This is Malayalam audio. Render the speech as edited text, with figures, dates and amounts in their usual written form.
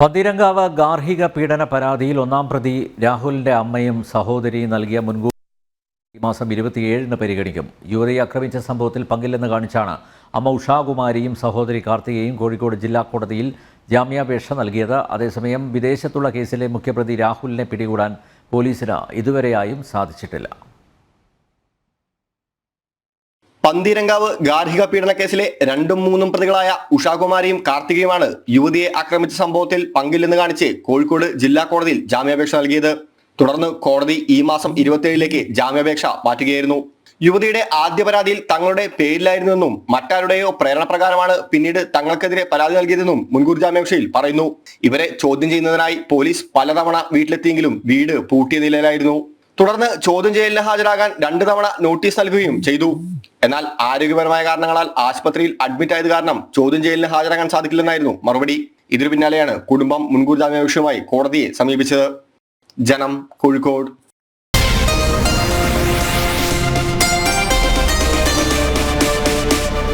പന്തീരങ്കാവ് ഗാർഹിക പീഡന പരാതിയിൽ ഒന്നാം പ്രതി രാഹുലിന്റെ അമ്മയും സഹോദരിയും നൽകിയ മുൻകൂർ ഈ മാസം 27-ന് പരിഗണിക്കും. യുവതിയെ ആക്രമിച്ച സംഭവത്തിൽ പങ്കില്ലെന്ന് കാണിച്ചാണ് അമ്മ ഉഷാകുമാരിയും സഹോദരി കാർത്തികയും കോഴിക്കോട് ജില്ലാ കോടതിയിൽ ജാമ്യാപേക്ഷ നൽകിയത്. അതേസമയം വിദേശത്തുള്ള കേസിലെ മുഖ്യപ്രതി രാഹുലിനെ പിടികൂടാൻ പോലീസിന് ഇതുവരെയായും സാധിച്ചിട്ടില്ല. പന്തീരങ്കാവ് ഗാർഹിക പീഡന കേസിലെ 2ഉം 3ഉം പ്രതികളായ ഉഷാകുമാരിയും കാർത്തികയുമാണ് യുവതിയെ ആക്രമിച്ച സംഭവത്തിൽ പങ്കില്ലെന്ന് കാണിച്ച് കോഴിക്കോട് ജില്ലാ കോടതിയിൽ ജാമ്യാപേക്ഷ നൽകിയത്. തുടർന്ന് കോടതി ഈ മാസം 27-ലേക്ക് ജാമ്യാപേക്ഷ മാറ്റുകയായിരുന്നു. യുവതിയുടെ ആദ്യ പരാതിയിൽ തങ്ങളുടെ പേരിലായിരുന്നെന്നും മറ്റാരുടെയോ പ്രേരണപ്രകാരമാണ് പിന്നീട് തങ്ങൾക്കെതിരെ പരാതി നൽകിയതെന്നും മുൻകൂർ ജാമ്യാപേക്ഷയിൽ പറയുന്നു. ഇവരെ ചോദ്യം ചെയ്യുന്നതിനായി പോലീസ് പലതവണ വീട്ടിലെത്തിയെങ്കിലും വീട് പൂട്ടിയ നിലയിലായിരുന്നു. തുടർന്ന് ചോദ്യം ചെയ്യലിന് ഹാജരാകാൻ 2 തവണ നോട്ടീസ് നൽകുകയും ചെയ്തു. എന്നാൽ ആരോഗ്യപരമായ കാരണങ്ങളാൽ ആശുപത്രിയിൽ അഡ്മിറ്റ് ആയത് കാരണം ചോദ്യം ചെയ്യലിന് ഹാജരാകാൻ സാധിക്കില്ലെന്നായിരുന്നു മറുപടി. ഇതിനു പിന്നാലെയാണ് കുടുംബം മുൻകൂർ ജാമ്യാപേക്ഷയുമായി കോടതിയെ സമീപിച്ചത്. ജനം, കോഴിക്കോട്.